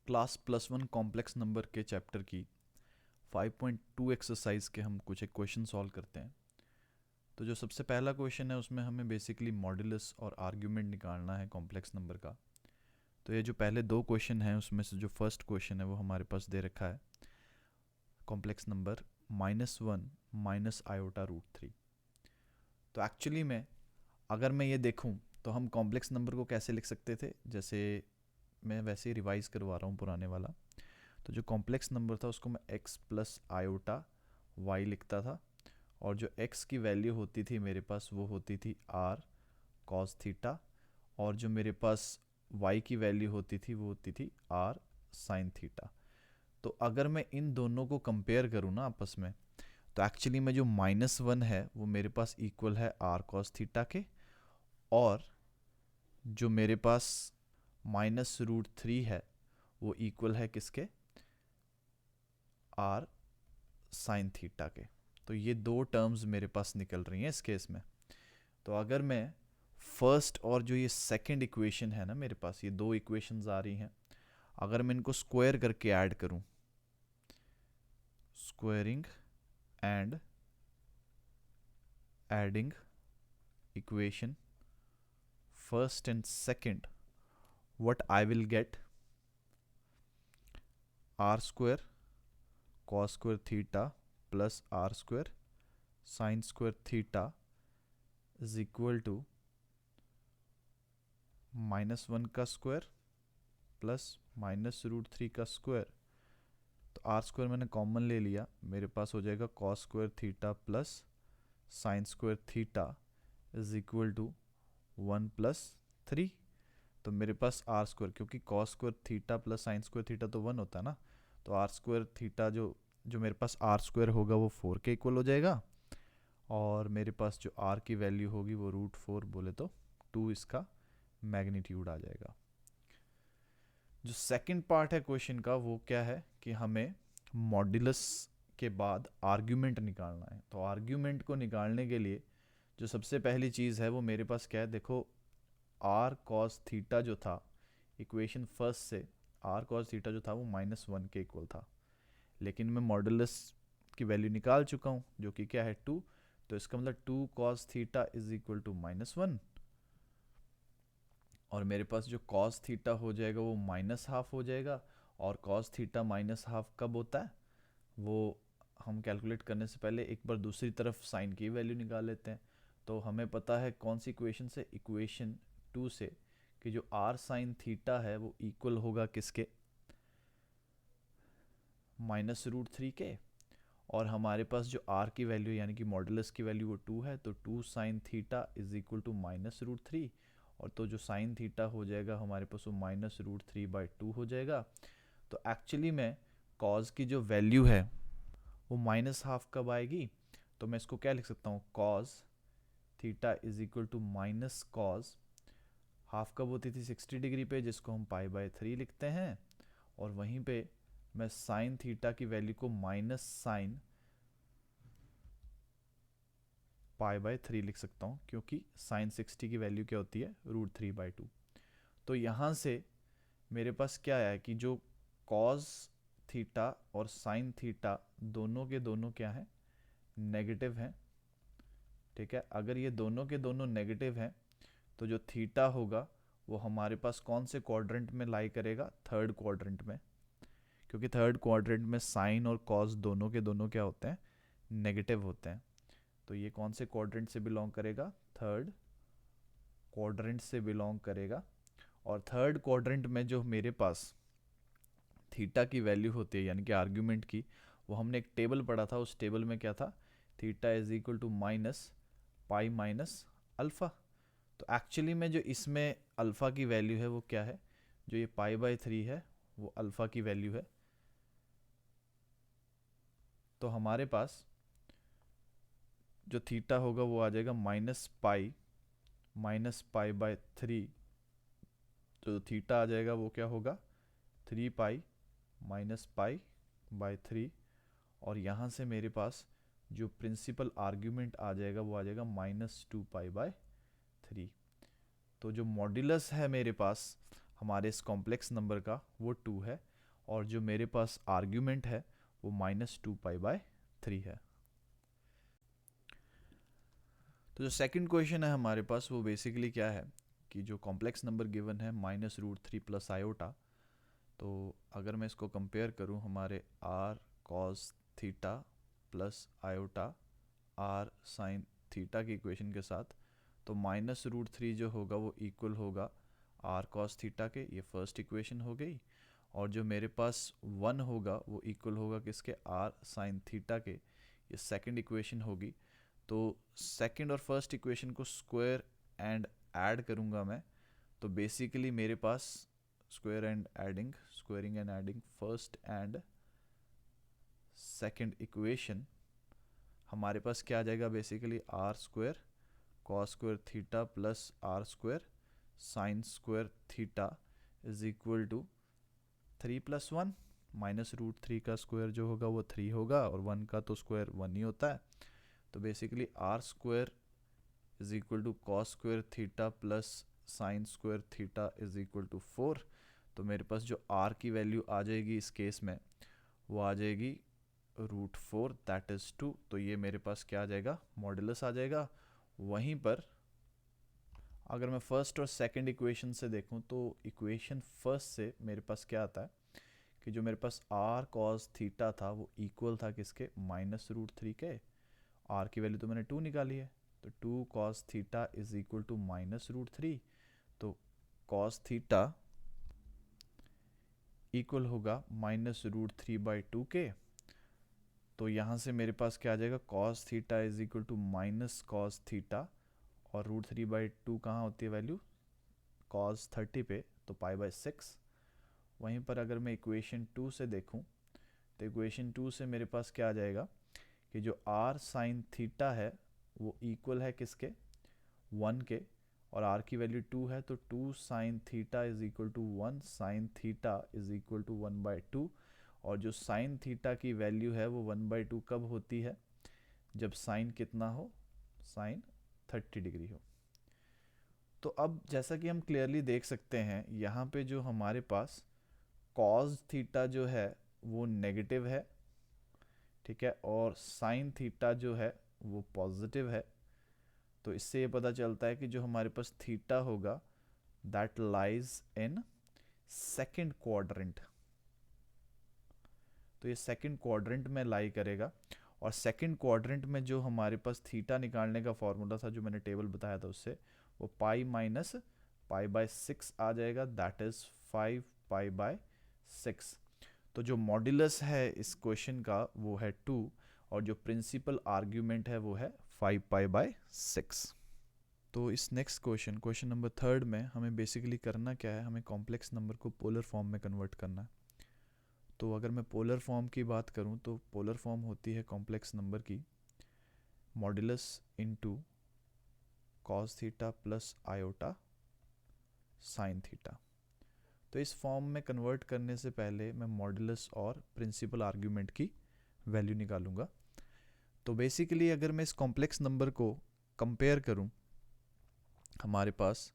Class plus one complex number के chapter की 5.2 exercise के हम कुछ एक क्वेश्चन सॉल्व करते हैं। तो जो सबसे पहला क्वेश्चन है उसमें हमें बेसिकली मॉड्यूलस और आर्ग्यूमेंट निकालना है कॉम्प्लेक्स नंबर का। तो ये जो पहले दो क्वेश्चन हैं उसमें से जो फर्स्ट क्वेश्चन है वो हमारे पास दे रखा है complex number -1 minus iota root 3। तो एक्चुअली में अगर मैं ये देखूं तो हम कॉम्प्लेक्स नंबर को कैसे लिख सकते थे, जैसे मैं वैसे ही रिवाइज करवा रहा हूँ पुराने वाला। तो जो कॉम्प्लेक्स नंबर था उसको मैं x प्लस आयोटा वाई लिखता था, और जो x की वैल्यू होती थी मेरे पास वो होती थी r कॉस थीटा, और जो मेरे पास y की वैल्यू होती थी वो होती थी r साइन थीटा। तो अगर मैं इन दोनों को कंपेयर करूँ ना आपस में, तो एक्चुअली में जो -1 है वो मेरे पास इक्वल है r कॉस थीटा के, और जो मेरे पास -√3 है वो इक्वल है किसके, r साइन थीटा के। तो ये दो टर्म्स मेरे पास निकल रही हैं इस केस में। तो अगर मैं फर्स्ट और जो ये सेकंड इक्वेशन है ना, मेरे पास ये दो इक्वेशंस आ रही हैं, अगर मैं इनको स्क्वायर करके ऐड करूं, squaring and adding equation first and second, what I will get, r square cos square theta plus are square sine square theta is equal to -1 का स्क्वायर प्लस -√3 का स्क्वायर। तो आर स्क्वायर मैंने common ले लिया, मेरे पास हो जाएगा cos square theta plus sine square theta is equal to 1+3। तो मेरे पास आर स्क्वायर, क्योंकि cos square theta plus sine square theta तो 1 होता है ना, तो आर स्क्वायर थीटा जो जो मेरे पास आर स्क्वायर होगा वो 4 के इक्वल हो जाएगा, और मेरे पास जो आर की वैल्यू होगी वो √4 बोले तो 2 इसका मैग्नीट्यूड आ जाएगा। जो सेकंड पार्ट है क्वेश्चन का वो क्या है कि हमें मॉड्यूलस के बाद आर्ग्यूमेंट निकालना है। तो आर्ग्यूमेंट को निकालने के लिए जो सबसे पहली चीज़ है वो मेरे पास क्या है, देखो आर कॉस थीटा जो था इक्वेशन फर्स्ट से, आर कॉस थीटा जो था वो -1 के इक्वल था, लेकिन मैं मॉड्यूलस की वैल्यू निकाल चुका हूँ जो कि क्या है 2। तो इसका मतलब 2 cos theta is equal to -1, और मेरे पास जो कॉस थीटा हो जाएगा वो -½ हो जाएगा। और कॉस थीटा -½ कब होता है, वो हम कैलकुलेट करने से पहले एक बार दूसरी तरफ साइन की वैल्यू निकाल लेते हैं। तो हमें पता है कौन सी इक्वेशन से, इक्वेशन 2 से, कि जो r साइन थीटा है वो इक्वल होगा किसके, -√3 के। और हमारे पास जो r की वैल्यू यानी कि मॉडुलस की वैल्यू वो 2 है, तो 2 sine theta is equal to -√3, और तो जो साइन थीटा हो जाएगा हमारे पास वो -√3/2 हो जाएगा। तो एक्चुअली में कॉज की जो वैल्यू है वो -½ कब आएगी, तो मैं इसको क्या लिख सकता हूँ, cos theta is equal to minus cos, half कब होती थी 60 डिग्री पे, जिसको हम π/3 लिखते हैं, और वहीं पे मैं साइन थीटा की वैल्यू को माइनस साइन π/3 लिख सकता हूँ, क्योंकि साइन 60 की वैल्यू क्या होती है, √3/2। तो यहाँ से मेरे पास क्या आया कि जो कॉज थीटा और साइन थीटा दोनों के दोनों क्या हैं, नेगेटिव हैं। ठीक है, अगर ये दोनों के दोनों नेगेटिव हैं तो जो थीटा होगा वो हमारे पास कौन से क्वाड्रेंट में लाई करेगा, थर्ड क्वाड्रेंट में, क्योंकि थर्ड क्वाड्रेंट में साइन और कॉस दोनों के दोनों क्या होते हैं, नेगेटिव होते हैं। तो ये कौन से क्वाड्रेंट से बिलोंग करेगा, थर्ड क्वाड्रेंट से बिलोंग करेगा। और थर्ड क्वाड्रेंट में जो मेरे पास थीटा की वैल्यू होती है यानी कि आर्ग्यूमेंट की, वो हमने एक टेबल पढ़ा था, उस टेबल में क्या था, theta is equal to -π minus alpha. तो एक्चुअली में जो इसमें अल्फ़ा की वैल्यू है वो क्या है, जो ये π/3 है वो अल्फ़ा की वैल्यू है। तो हमारे पास जो थीटा होगा वो आ जाएगा -π/3। तो थीटा आ जाएगा वो क्या होगा, 3π -π/3। और यहाँ से मेरे पास जो प्रिंसिपल आर्ग्यूमेंट आ जाएगा वो आ जाएगा -2π/3। तो जो मॉड्यूलस है मेरे पास हमारे इस कॉम्प्लेक्स नंबर का वो 2 है, और जो मेरे पास आर्ग्यूमेंट है वो -2π/3 है। तो जो सेकंड क्वेश्चन है हमारे पास वो बेसिकली क्या है कि जो कॉम्प्लेक्स नंबर गिवन है -√3 + आयोटा, तो अगर मैं इसको कंपेयर करूं हमारे r cos theta plus iota r sin theta की इक्वेशन के साथ, तो -√3 जो होगा वो इक्वल होगा r cos थीटा के, ये फर्स्ट इक्वेशन हो गई। और जो मेरे पास 1 होगा वो इक्वल होगा किसके, r sin थीटा के, ये सेकंड इक्वेशन होगी। तो सेकंड और फर्स्ट इक्वेशन को स्क्वायर एंड ऐड करूँगा मैं, तो बेसिकली मेरे पास squaring and adding first and second equation, हमारे पास क्या आ जाएगा basically r² cos² theta plus r² sin² theta is equal to 3 + 1, -√3 का स्क्वायर जो होगा वो 3 होगा और 1 का तो स्क्वायर 1 ही होता है। तो basically r² is equal to cos² theta plus sin² theta is equal to 4। तो मेरे पास जो r की वैल्यू आ जाएगी इस केस में वो आ जाएगी √4 दैट इज 2। तो ये मेरे पास क्या आ जाएगा, मॉडुलस आ जाएगा। वहीं पर अगर मैं फर्स्ट और सेकंड इक्वेशन से देखूं तो इक्वेशन फर्स्ट से मेरे पास क्या आता है कि जो मेरे पास r cos थीटा था वो इक्वल था किसके, -√3 के। r की वैल्यू तो मैंने 2 निकाली है, तो 2 cos theta is equal to -√3। तो cos थीटा इक्वल होगा -√3/2 के। तो यहाँ से मेरे पास क्या आ जाएगा, cos theta is equal to minus cos theta, और √3/2 कहाँ होती है वैल्यू, cos 30 पे, तो π/6। वहीं पर अगर मैं इक्वेशन 2 से देखूं तो इक्वेशन 2 से मेरे पास क्या आ जाएगा कि जो r sin थीटा है वो इक्वल है किसके, 1 के, और r की वैल्यू 2 है, तो 2 sin theta is equal to 1 sin theta is equal to 1/2। और जो sin थीटा की वैल्यू है वो 1/2 कब होती है, जब sin कितना हो, sin 30 डिग्री हो। तो अब जैसा कि हम क्लियरली देख सकते हैं यहाँ पे जो हमारे पास cos थीटा जो है वो नेगेटिव है, ठीक है, और sin थीटा जो है वो पॉजिटिव है। तो इससे ये पता चलता है कि जो हमारे पास थीटा होगा that lies in second quadrant, तो ये सेकंड क्वाड्रेंट में लाई करेगा। और सेकंड क्वाड्रेंट में जो हमारे पास थीटा निकालने का फॉर्मूला था जो मैंने टेबल बताया था उससे, वो पाई माइनस π/6 आ जाएगा, दैट इज 5π/6। तो जो मॉड्यूलस है इस क्वेश्चन का वो है 2, और जो प्रिंसिपल आर्ग्यूमेंट है वो है 5π/6। तो इस नेक्स्ट क्वेश्चन नंबर 3 में हमें बेसिकली करना क्या है, हमें कॉम्प्लेक्स नंबर को पोलर फॉर्म में कन्वर्ट करना है। तो अगर मैं पोलर फॉर्म की बात करूं तो पोलर फॉर्म होती है कॉम्प्लेक्स नंबर की modulus into cos theta plus iota sin theta. तो इस फॉर्म में कन्वर्ट करने से पहले मैं मॉड्यूलस और प्रिंसिपल आर्ग्यूमेंट की वैल्यू निकालूंगा। तो बेसिकली अगर मैं इस कॉम्प्लेक्स नंबर को कंपेयर करूं हमारे पास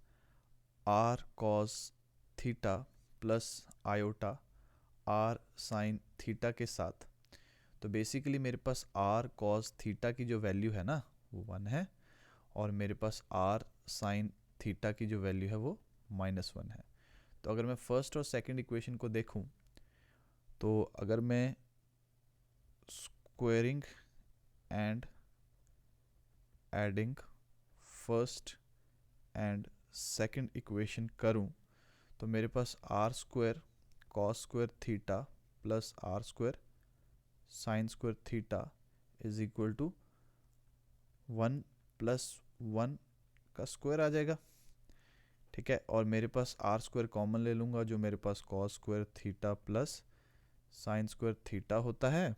r cos theta plus iota r sin theta के साथ, तो बेसिकली मेरे पास r cos थीटा की जो वैल्यू है ना वो 1 है, और मेरे पास r sin थीटा की जो वैल्यू है वो -1 है। तो अगर मैं फर्स्ट और सेकंड इक्वेशन को देखूं तो अगर मैं squaring and adding first and second equation करूं तो मेरे पास r² cos² theta plus r² sin² theta is equal to 1 + 1 का स्क्वायर आ जाएगा, ठीक है। और मेरे पास r² कॉमन ले लूँगा, जो मेरे पास cos² theta plus sin² theta होता है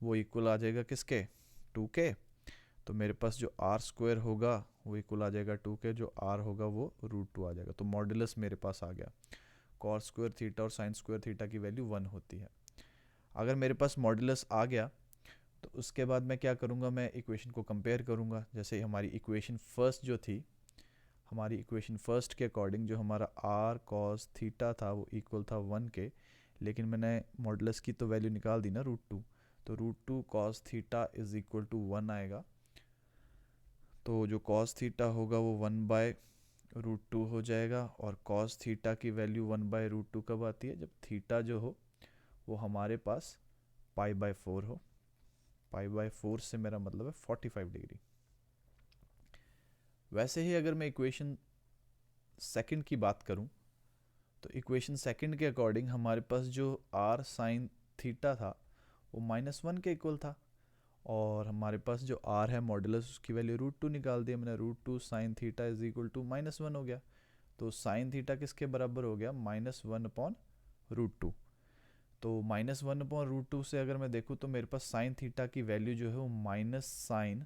वो इक्वल आ जाएगा किसके, 2 के। तो मेरे पास जो r² होगा वो इक्वल आ जाएगा 2 के, जो r होगा वो √2 आ जाएगा। तो मॉड्यूलस मेरे पास आ गया, cos² थीटा और sin² थीटा की वैल्यू 1 होती है। अगर मेरे पास मॉड्यूलस आ गया तो उसके बाद मैं क्या करूँगा, मैं इक्वेशन को कंपेयर करूँगा। जैसे हमारी इक्वेशन फर्स्ट जो थी हमारी इक्वेशन फर्स्ट के अकॉर्डिंग जो हमारा आर कॉस थीटा था वो इक्वल था 1 के, लेकिन मैंने मॉडुलस की तो वैल्यू निकाल दी ना √2, तो √2 cos theta is equal to 1 आएगा। तो जो कॉस थीटा होगा वो 1/√2 हो जाएगा, और कॉस थीटा की वैल्यू 1/√2 कब आती है, जब थीटा जो हो वो हमारे पास π/4 हो। π/4 से मेरा मतलब है 45 डिग्री। वैसे ही अगर मैं इक्वेशन सेकंड की बात करूं, तो इक्वेशन सेकंड के अकॉर्डिंग हमारे पास जो r साइन थीटा था वो -1 के इक्वल था, और हमारे पास जो r है मॉडुलस उसकी वैल्यू √2 निकाल दी मैंने, √2 sine theta is equal to -1 हो गया। तो साइन थीटा किसके बराबर हो गया, -1/√2। तो -1/√2 से अगर मैं देखूँ तो मेरे पास साइन थीटा की वैल्यू जो है वो -sin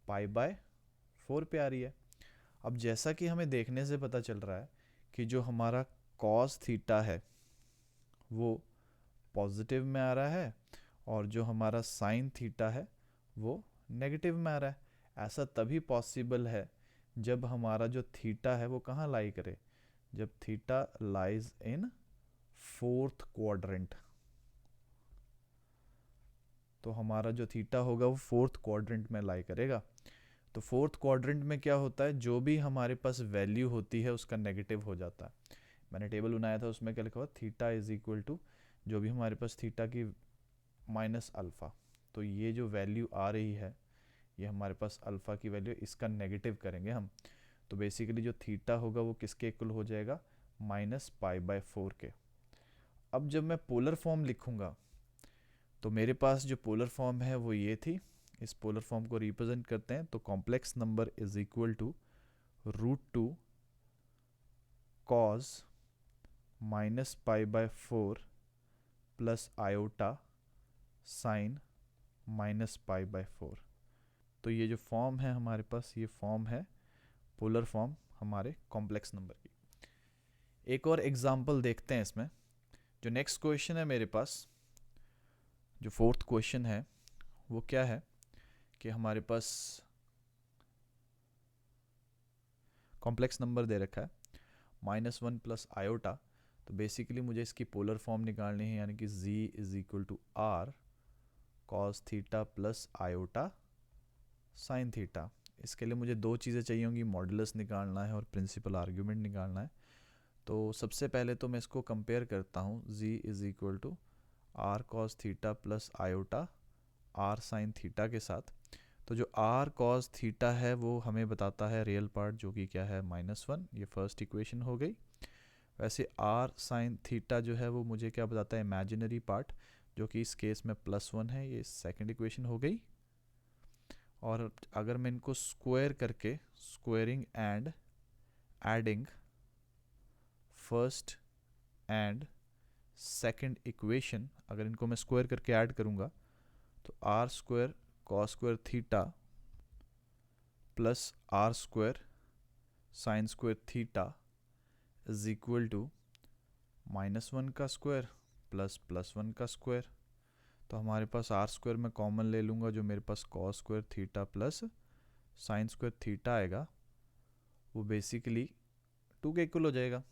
π/4 पे आ रही है। अब जैसा कि हमें देखने से पता चल रहा है कि जो हमारा कॉस थीटा है वो पॉजिटिव में आ रहा है, और जो हमारा साइन थीटा है वो नेगेटिव में आ रहा है। ऐसा तभी पॉसिबल है जब हमारा जो थीटा है वो कहाँ लाई करे, जब theta lies in fourth quadrant. तो हमारा जो थीटा होगा वो फोर्थ क्वाड्रेंट में लाई करेगा। तो फोर्थ क्वाड्रेंट में क्या होता है, जो भी हमारे पास वैल्यू होती है उसका नेगेटिव हो जाता है। मैंने टेबल बनाया था उसमें क्या लिखा हुआ, थीटा इज इक्वल टू जो भी हमारे पास थीटा की माइनस अल्फ़ा, तो ये जो वैल्यू आ रही है ये हमारे पास अल्फ़ा की वैल्यू, इसका नेगेटिव करेंगे हम। तो बेसिकली जो थीटा होगा वो किसके इक्वल हो जाएगा, -π/4 के। अब जब मैं पोलर फॉर्म लिखूंगा तो मेरे पास जो पोलर फॉर्म है वो ये थी। इस पोलर फॉर्म को रिप्रेजेंट करते हैं तो complex number is equal to √2 cos -π/4 plus iota sine -π/4। तो ये जो फॉर्म है हमारे पास, ये फॉर्म है पोलर फॉर्म हमारे कॉम्प्लेक्स नंबर की। एक और एग्जांपल देखते हैं इसमें। जो नेक्स्ट क्वेश्चन है मेरे पास, जो फोर्थ क्वेश्चन है वो क्या है कि हमारे पास कॉम्प्लेक्स नंबर दे रखा है -1 प्लस आयोटा। तो बेसिकली मुझे इसकी पोलर फॉर्म निकालनी है, यानी कि z is equal to r cos theta plus iota sine theta. इसके लिए मुझे दो चीज़ें चाहिए होंगी, मॉडुलस निकालना है और प्रिंसिपल आर्ग्यूमेंट निकालना है। तो सबसे पहले तो मैं इसको कंपेयर करता हूँ, z is equal to r cos theta plus iota r sine theta के साथ। तो जो आर कॉस थीटा है वो हमें बताता है रियल पार्ट, जो कि क्या है -1, ये फर्स्ट इक्वेशन हो गई। वैसे आर साइन थीटा जो है वो मुझे क्या बताता है, इमेजिनरी पार्ट, जो कि इस केस में +1 है, ये सेकंड इक्वेशन हो गई। और अगर मैं इनको स्क्वायर करके, squaring and adding first and second equation, अगर इनको मैं स्क्वायर करके ऐड करूँगा तो are square cos square theta plus are square sine square theta is equal to -1 का स्क्वायर प्लस +1 का स्क्वायर। तो हमारे पास आर स्क्वायर में कॉमन ले लूँगा, जो मेरे पास cos square theta plus sine square theta आएगा वो बेसिकली 2 के इक्वल हो जाएगा।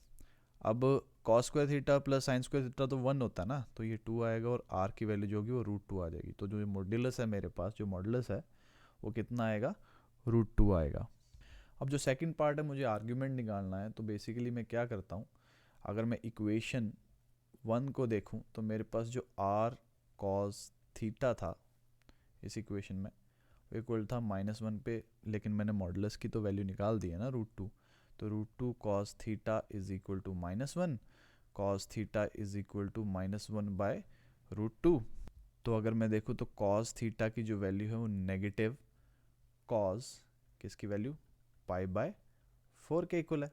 अब cos square theta plus sine square theta तो 1 होता है ना, तो ये 2 आएगा, और आर की वैल्यू जो होगी वो √2 आ जाएगी। तो जो मॉड्यूलस है मेरे पास, जो मॉड्यूलस है वो कितना आएगा, √2 आएगा। अब जो सेकंड पार्ट है, मुझे आर्ग्यूमेंट निकालना है। तो बेसिकली मैं क्या करता हूँ, अगर मैं इक्वेशन 1 को देखूँ तो मेरे पास जो आर कॉस थीटा था इस इक्वेशन में वो इक्वल था -1 पे, लेकिन मैंने मॉडुलस की तो वैल्यू निकाल दी है ना √2। तो √2 cos theta is equal to -1, cos theta is equal to -1/√2। तो अगर मैं देखूँ तो cos थीटा की जो वैल्यू है वो नेगेटिव cos किसकी वैल्यू π/4 के इक्वल है।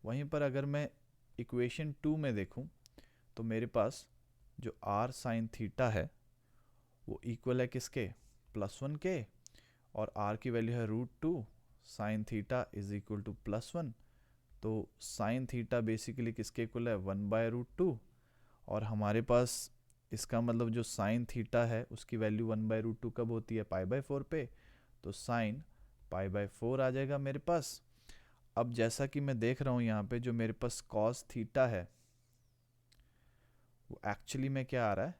वहीं पर अगर मैं इक्वेशन 2 में देखूँ तो मेरे पास जो r साइन थीटा है वो इक्वल है किसके, +1 के, और r की वैल्यू है √2 sine theta is equal to +1। तो साइन थीटा बेसिकली किसके इक्वल है, 1/√2, और हमारे पास इसका मतलब जो साइन थीटा है उसकी वैल्यू 1/√2 कब होती है, π/4 पे। तो साइन π/4 आ जाएगा मेरे पास। अब जैसा कि मैं देख रहा हूँ यहाँ पे जो मेरे पास कॉस थीटा है वो एक्चुअली में क्या आ रहा है,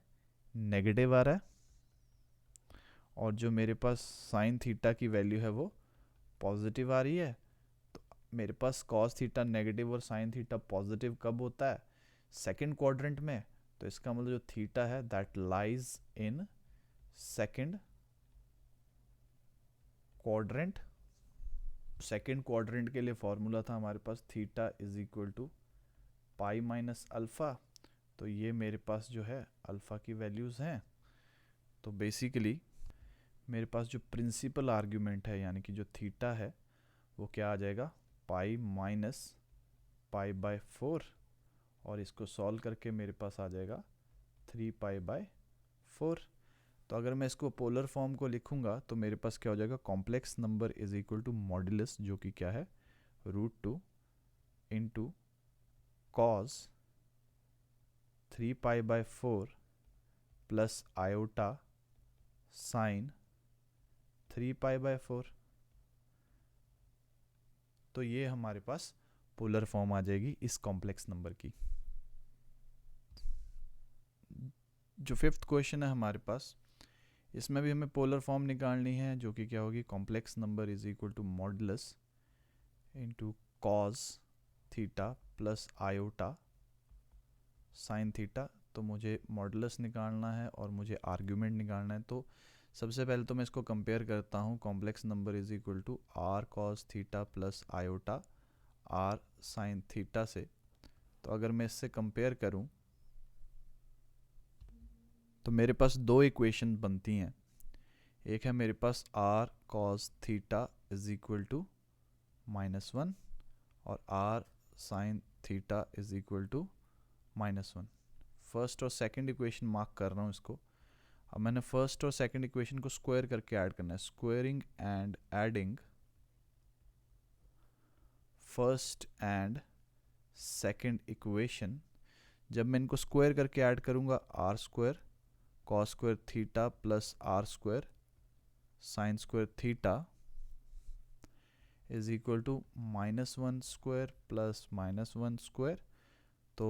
नेगेटिव आ रहा है, और जो मेरे पास साइन थीटा की वैल्यू है वो पॉजिटिव आ रही है। तो मेरे पास कॉस थीटा नेगेटिव और साइन थीटा पॉजिटिव कब होता है, सेकंड क्वाड्रेंट में। तो इसका मतलब जो थीटा है that lies in second quadrant. Second quadrant के लिए फॉर्मूला था हमारे पास theta is equal to pi minus alpha. तो ये मेरे पास जो है अल्फ़ा की वैल्यूज़ हैं। तो बेसिकली मेरे पास जो प्रिंसिपल आर्ग्यूमेंट है यानी कि जो थीटा है वो क्या आ जाएगा, पाई माइनस पाई बाय 4, और इसको सॉल्व करके मेरे पास आ जाएगा 3 पाई बाय 4। तो अगर मैं इसको पोलर फॉर्म को लिखूंगा तो मेरे पास क्या हो जाएगा, complex number is equal to modulus, जो कि क्या है √2 into cos 3 pi by 4 plus iota sine 3 pi by 4। तो ये हमारे पास पोलर फॉर्म आ जाएगी इस कॉम्प्लेक्स नंबर की। जो फिफ्थ क्वेश्चन है हमारे पास, इसमें भी हमें पोलर फॉर्म निकालनी है, जो कि क्या होगी, complex number is equal to modulus into cos theta plus iota sine theta. तो मुझे मॉडुलस निकालना है और मुझे आर्ग्यूमेंट निकालना है। तो सबसे पहले तो मैं इसको कंपेयर करता हूँ, complex number is equal to r cos theta plus iota r sine theta से। तो अगर मैं इससे कंपेयर करूँ तो मेरे पास दो इक्वेशन बनती हैं। एक है मेरे पास R cos theta is equal to -1 और R sine theta is equal to -1। First और सेकंड इक्वेशन मार्क कर रहा हूँ इसको। अब मैंने फर्स्ट और सेकंड इक्वेशन को स्क्वायर करके ऐड करना है, squaring and adding first and second equation. जब मैं इनको स्क्वायर करके ऐड करूँगा, R square cos square theta plus are square sine square theta is equal to -1 square plus -1 square. तो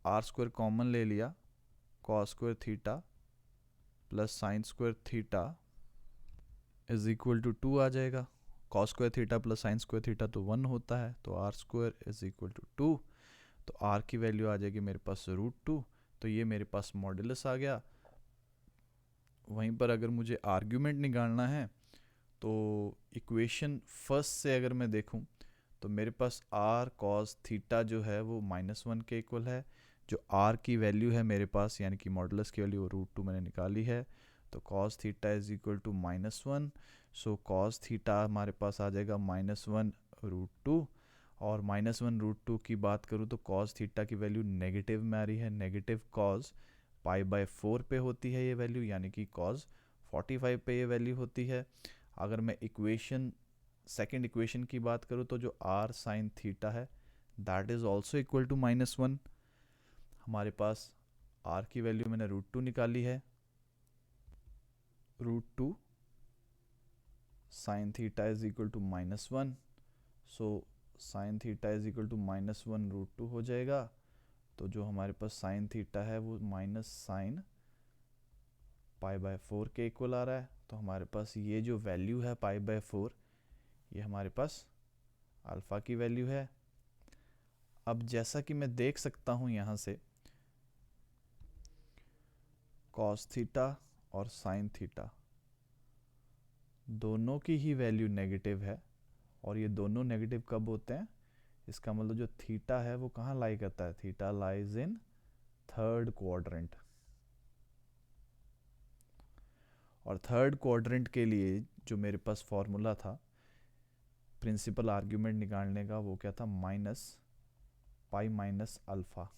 आर स्क्वायर कॉमन ले लिया, cos square theta plus sine square theta is equal to 2 आ जाएगा। Cos square theta plus sine square theta तो 1 होता है, तो are square is equal to 2। तो आर की वैल्यू आ जाएगी मेरे पास √2। तो ये मेरे पास मॉडुलस आ गया। वहीं पर अगर मुझे आर्ग्यूमेंट निकालना है तो इक्वेशन फर्स्ट से अगर मैं देखूं तो मेरे पास आर कॉस थीटा जो है वो -1 के इक्वल है। जो आर की वैल्यू है मेरे पास यानी कि मॉडुलस की वैल्यू वो √2 मैंने निकाली है। तो cos theta is equal to -1, so cos theta हमारे पास आ जाएगा -1 √2। और -1 √2 की बात करूँ तो कॉस थीटा की वैल्यू नेगेटिव में आ रही है, नेगेटिव कॉस पाई बाय 4 पे होती है ये वैल्यू, यानी कि कॉस 45 पे ये वैल्यू होती है। अगर मैं इक्वेशन सेकंड इक्वेशन की बात करूँ तो जो आर साइन थीटा है that is also equal to -1। हमारे पास आर की वैल्यू मैंने √2 निकाली है, √2 sine theta is equal to -1, so sine theta is equal to -1 √2 हो जाएगा। तो जो हमारे पास साइन थीटा है वो माइनस साइन पाई बाय 4 के इक्वल आ रहा है। तो हमारे पास ये जो वैल्यू है पाई बाय 4 ये हमारे पास अल्फ़ा की वैल्यू है। अब जैसा कि मैं देख सकता हूँ यहाँ से कॉस थीटा और साइन थीटा दोनों की ही वैल्यू नेगेटिव है, और ये दोनों नेगेटिव कब होते हैं, इसका मतलब जो थीटा है वो कहाँ लाई करता है, theta lies in third quadrant. और थर्ड क्वाड्रेंट के लिए जो मेरे पास फॉर्मूला था प्रिंसिपल आर्ग्यूमेंट निकालने का वो क्या था, पाई माइनस अल्फ़ा।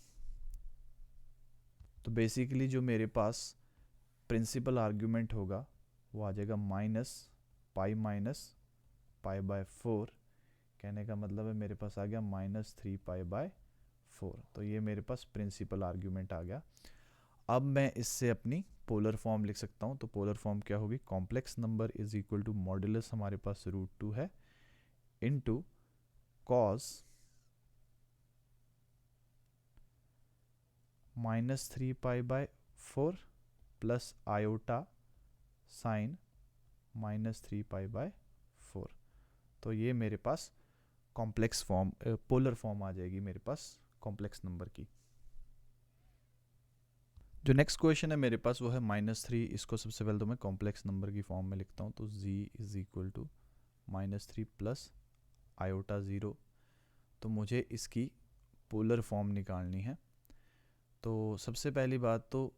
तो बेसिकली जो मेरे पास प्रिंसिपल आर्ग्यूमेंट होगा वो आ जाएगा पाई बाय 4। कहने का मतलब है मेरे पास आ गया -3 पाई बाय 4। तो ये मेरे पास प्रिंसिपल आर्ग्यूमेंट आ गया। अब मैं इससे अपनी पोलर फॉर्म लिख सकता हूँ। तो पोलर फॉर्म क्या होगी, complex number is equal to modulus हमारे पास √2 है into cos -3π/4 plus iota sine -3π/4। तो ये मेरे पास कॉम्प्लेक्स फॉर्म, पोलर फॉर्म आ जाएगी मेरे पास कॉम्प्लेक्स नंबर की। जो नेक्स्ट क्वेश्चन है मेरे पास वो है -3। इसको सबसे पहले तो मैं कॉम्प्लेक्स नंबर की फॉर्म में लिखता हूँ। तो z is equal to -3 plus iota 0। तो मुझे इसकी पोलर फॉर्म निकालनी है। तो सबसे पहली बात तो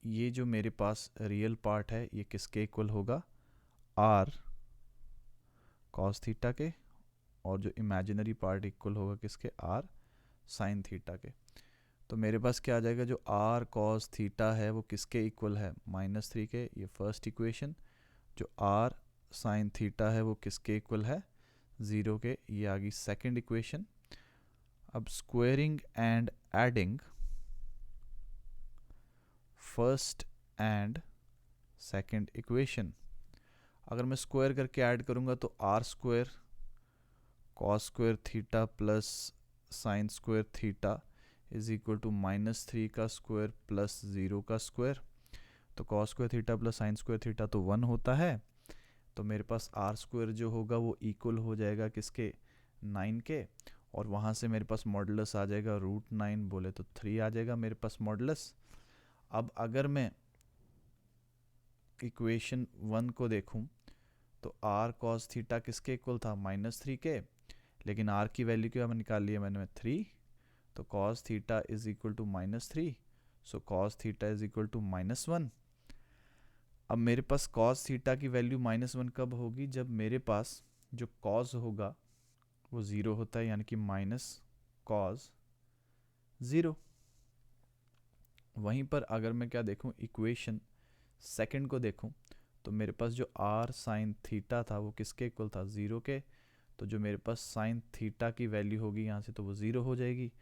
ये जो मेरे पास रियल पार्ट है ये किसके इक्वल होगा, r cos थीटा के, और जो इमेजिनरी पार्ट इक्वल होगा किसके, r sin थीटा के। तो मेरे पास क्या आ जाएगा, जो r cos थीटा है वो किसके इक्वल है, -3 के, ये फर्स्ट इक्वेशन। जो r sin थीटा है वो किसके इक्वल है, 0 के, ये आ गई सेकेंड इक्वेशन। अब squaring and adding first and second equation, अगर मैं स्क्वायर करके ऐड करूँगा तो r square cos square theta plus sine square theta is equal to -3 का स्क्वायर प्लस 0 का स्क्वायर। तो cos square theta plus sine square theta तो 1 होता है। तो मेरे पास r स्क्वायर जो होगा वो इक्वल हो जाएगा किसके, 9 के, और वहाँ से मेरे पास मॉडुलस आ जाएगा √9, बोले तो 3 आ जाएगा मेरे पास मॉडुलस। अब अगर मैं इक्वेशन 1 को देखूं तो r cos थीटा किसके इक्वल था, -3 के, लेकिन r की वैल्यू क्या निकाल लिया मैंने, 3। तो cos theta is equal to -3, so cos theta is equal to -1। अब मेरे पास cos थीटा की वैल्यू -1 कब होगी, जब मेरे पास जो cos होगा वो 0 होता है, यानी कि -cos 0। वहीं पर अगर मैं क्या देखूं, इक्वेशन सेकंड को देखूं तो मेरे पास जो r sin थीटा था वो किसके इक्वल था, 0 के। तो जो मेरे पास sin थीटा की वैल्यू होगी यहाँ से तो वो 0 हो जाएगी।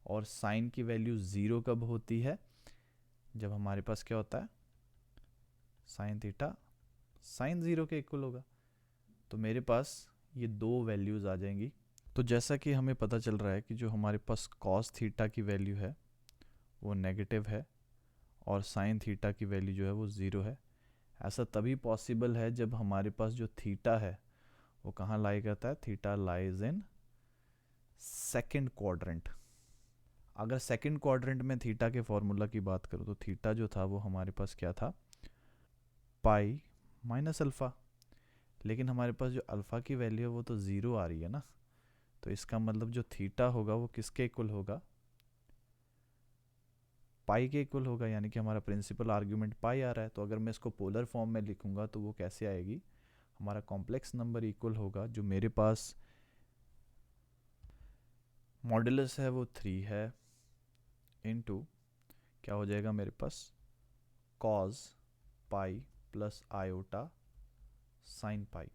और sin की वैल्यू 0 कब होती है, जब हमारे पास क्या होता है, sin थीटा sin 0 के इक्वल होगा। तो मेरे पास ये दो वैल्यूज़ आ जाएंगी। तो जैसा कि हमें पता चल रहा है कि जो हमारे पास cos थीटा की वैल्यू है वो नेगेटिव है और sin थीटा की वैल्यू जो है वो 0 है। ऐसा तभी पॉसिबल है जब हमारे पास जो थीटा है वो कहाँ लाई करता है, theta lies in second quadrant. अगर सेकेंड क्वाड्रेंट में थीटा के फॉर्मूला की बात करूँ तो थीटा जो था वो हमारे पास क्या था, पाई माइनस अल्फ़ा, लेकिन हमारे पास जो अल्फ़ा की वैल्यू है वो तो 0 आ रही है ना। तो इसका मतलब जो थीटा होगा वो किसके इक्वल होगा, पाई के इक्वल होगा, यानी कि हमारा प्रिंसिपल आर्ग्यूमेंट पाई आ रहा है। तो अगर मैं इसको पोलर फॉर्म में लिखूंगा तो वो कैसे आएगी, हमारा कॉम्प्लेक्स नंबर इक्वल होगा, जो मेरे पास मॉडुलस है वो 3 है, इनटू क्या हो जाएगा मेरे पास, cos pi plus iota sine pi.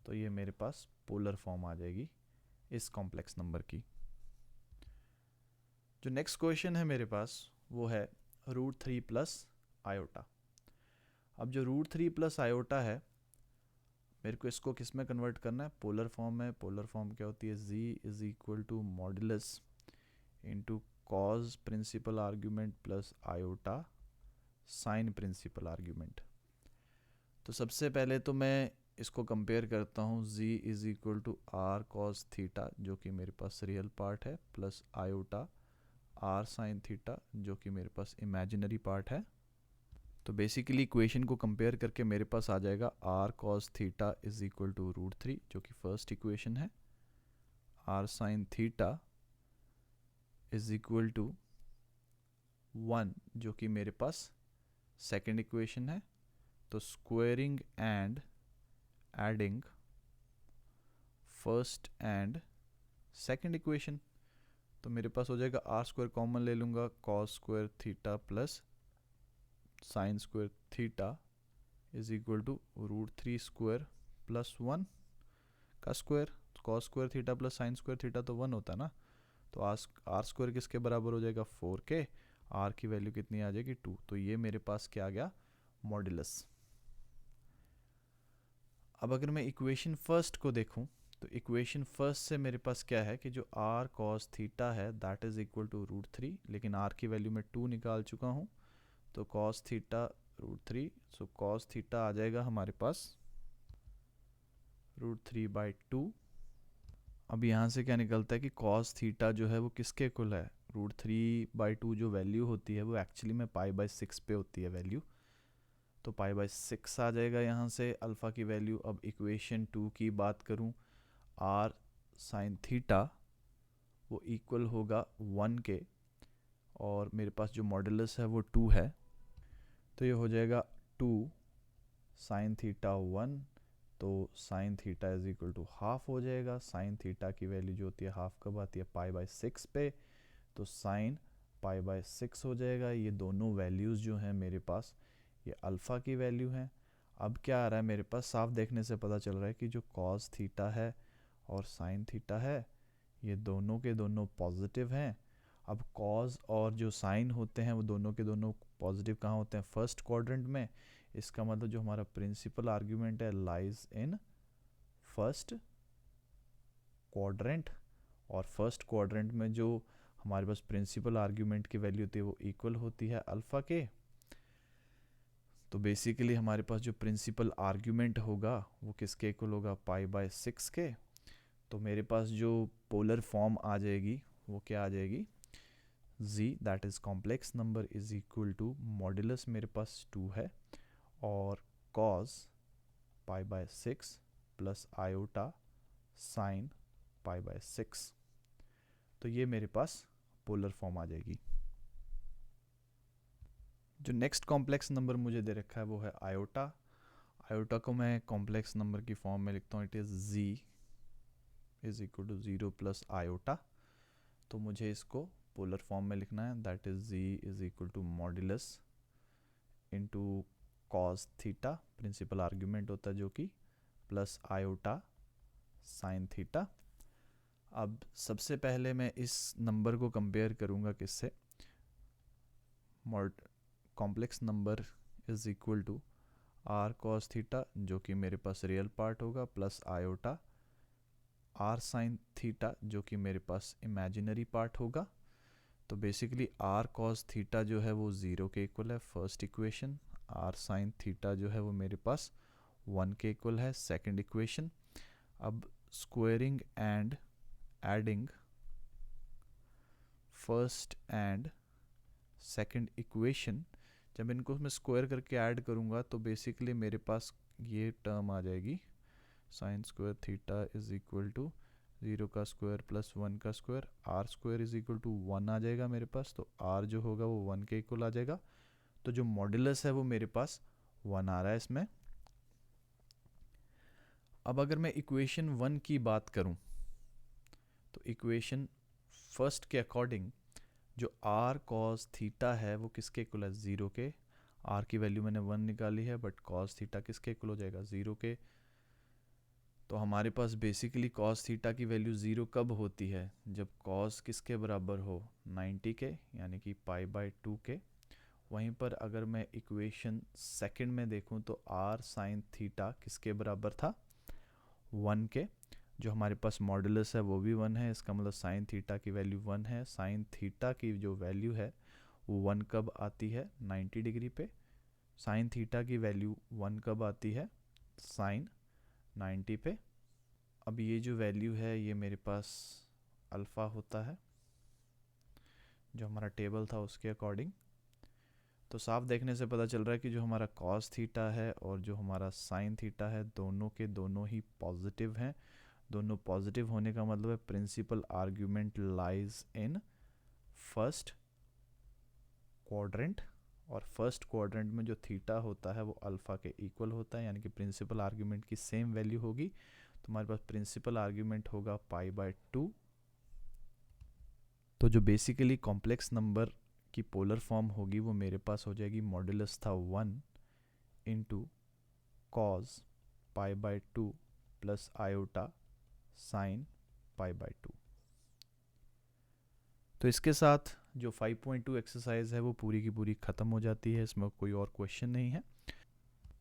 तो ये मेरे पास पोलर फॉर्म आ जाएगी इस कॉम्प्लेक्स नंबर की। जो नेक्स्ट क्वेश्चन है मेरे पास वो है √3 प्लस आयोटा। अब जो √3 प्लस आयोटा है मेरे को इसको किस में कन्वर्ट करना है, पोलर फॉर्म में। पोलर फॉर्म क्या होती है, z is equal to modulus into cos principal argument plus iota sine principal argument. तो सबसे पहले तो मैं इसको कंपेयर करता हूँ, z is equal to r cos theta जो कि मेरे पास रियल पार्ट है, plus iota r sin theta जो कि मेरे पास इमेजिनरी पार्ट है। तो बेसिकली इक्वेशन को कंपेयर करके मेरे पास आ जाएगा r cos theta is equal to √3 जो कि फर्स्ट इक्वेशन है, r sin theta is equal to 1 जो कि मेरे पास सेकेंड इक्वेशन है। तो squaring and adding first and second equation, तो मेरे पास हो जाएगा r स्क्वायर कॉमन ले लूँगा, cos square theta plus sine square theta is equal to √3 square plus 1 का square. cos square theta plus sine square theta तो 1 होता है ना। तो r स्क्वायर किसके बराबर हो जाएगा, 4 के, r की वैल्यू कितनी आ जाएगी, 2। तो ये मेरे पास क्या आ गया, मॉडुलस। अब अगर मैं इक्वेशन फर्स्ट को देखूं तो इक्वेशन फर्स्ट से मेरे पास क्या है कि जो आर कॉस थीटा है दैट इज़ इक्वल टू √3, लेकिन आर की वैल्यू मैं 2 निकाल चुका हूँ, तो cos theta √3, so cos theta आ जाएगा हमारे पास √3/2। अब यहाँ से क्या निकलता है कि कॉस थीटा जो है वो किसके इक्वल है, √3/2 जो वैल्यू होती है वो एक्चुअली में π/6 पे होती है वैल्यू, तो π/6 आ जाएगा यहाँ से अल्फ़ा की वैल्यू। अब इक्वेशन 2 की बात करूँ, आर साइन थीटा वो इक्वल होगा 1 के, और मेरे पास जो मॉडुलस है वो 2 है, तो ये हो जाएगा 2 साइन थीटा 1, तो sine theta is equal to half हो जाएगा। साइन थीटा की वैल्यू जो होती है हाफ कब आती है, π/6 पे, तो साइन π/6 हो जाएगा। ये दोनों वैल्यूज़ जो हैं मेरे पास ये अल्फ़ा की वैल्यू हैं। अब क्या आ रहा है मेरे पास, साफ देखने से पता चल रहा है कि जो कॉस थीटा है और साइन थीटा है ये दोनों के दोनों पॉजिटिव हैं। अब कॉस और जो साइन होते हैं वो दोनों के दोनों पॉजिटिव कहाँ होते हैं, फर्स्ट क्वाड्रेंट में। इसका मतलब जो हमारा प्रिंसिपल आर्ग्यूमेंट है लाइज इन फर्स्ट क्वाड्रेंट, और फर्स्ट क्वाड्रेंट में जो हमारे पास प्रिंसिपल आर्ग्यूमेंट की वैल्यू होती है वो इक्वल होती है अल्फ़ा के। तो बेसिकली हमारे पास जो प्रिंसिपल आर्ग्यूमेंट होगा वो किसके इक्वल होगा, π/6 के। तो मेरे पास जो पोलर फॉर्म आ जाएगी वो क्या आ जाएगी, z that is complex number is equal to modulus मेरे पास 2 है और cos π/6 प्लस आयोटा साइन π/6, तो ये मेरे पास पोलर फॉर्म आ जाएगी। जो नेक्स्ट कॉम्प्लेक्स नंबर मुझे दे रखा है वो है आयोटा। आयोटा को मैं कॉम्प्लेक्स नंबर की फॉर्म में लिखता हूँ, it is z is equal to 0 plus iota, तो मुझे इसको पोलर फॉर्म में लिखना है, that is z is equal to modulus into cos theta, principal argument होता है जो कि प्लस आयोटा साइन थीटा। अब सबसे पहले मैं इस नंबर को कंपेयर करूँगा किससे, complex number is equal to r cos theta जो कि मेरे पास रियल पार्ट होगा, plus iota r sine theta जो कि मेरे पास इमेजिनरी पार्ट होगा। तो बेसिकली आर कॉस थीटा जो है वो 0 के इक्वल है first equation, r sine theta जो है वो मेरे पास 1 के इक्वल है सेकंड इक्वेशन। अब squaring and adding first and second equation, जब इनको मैं स्क्वायर करके ऐड करूँगा तो बेसिकली मेरे पास ये टर्म आ जाएगी, sine square theta is equal to 0 का स्क्वायर प्लस 1 का square, r square is equal to 1 आ जाएगा मेरे पास, तो आर जो होगा वो 1 के इक्वल आ जाएगा। तो जो मॉड्यूलस है वो मेरे पास 1 आ रहा है इसमें। अब अगर मैं इक्वेशन 1 की बात करूं तो इक्वेशन फर्स्ट के अकॉर्डिंग जो आर कॉस थीटा है वो किसके इक्वल है, 0 के। आर की वैल्यू मैंने 1 निकाली है बट कॉस थीटा किसके इक्वल हो जाएगा, 0 के। तो हमारे पास बेसिकली कॉस थीटा की वैल्यू 0 कब होती है, जब कॉस किसके बराबर हो, 90 के, यानी कि π/2 के। वहीं पर अगर मैं इक्वेशन सेकंड में देखूं तो आर साइन थीटा किसके बराबर था, 1 के। जो हमारे पास मॉडुलस है वो भी 1 है, इसका मतलब साइन थीटा की वैल्यू 1 है। साइन थीटा की जो वैल्यू है वो 1 कब आती है, 90 डिग्री पे। साइन थीटा की वैल्यू 1 कब आती है, साइन 90 पे। अब ये जो वैल्यू है ये मेरे पास अल्फ़ा होता है जो हमारा टेबल था उसके अकॉर्डिंग। तो साफ देखने से पता चल रहा है कि जो हमारा कॉस थीटा है और जो हमारा साइन थीटा है दोनों के दोनों ही पॉजिटिव हैं। दोनों पॉजिटिव होने का मतलब है principal argument lies in first quadrant, और फर्स्ट क्वाड्रेंट में जो थीटा होता है वो अल्फ़ा के इक्वल होता है, यानी कि प्रिंसिपल आर्ग्यूमेंट की सेम वैल्यू होगी। तो हमारे पास प्रिंसिपल आर्ग्यूमेंट होगा π/2। तो जो बेसिकली कॉम्प्लेक्स नंबर की पोलर फॉर्म होगी वो मेरे पास हो जाएगी, मॉड्यूलस था 1 into cos π/2 plus iota sine π/2। तो इसके साथ जो 5.2 एक्सरसाइज है वो पूरी की पूरी ख़त्म हो जाती है, इसमें कोई और क्वेश्चन नहीं है।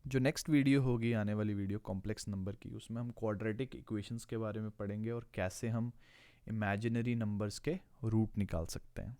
जो नेक्स्ट वीडियो होगी, आने वाली वीडियो कॉम्प्लेक्स नंबर की, उसमें हम क्वाड्रेटिक इक्वेशंस के बारे में पढ़ेंगे और कैसे हम इमेजिनरी नंबर्स के रूट निकाल सकते हैं।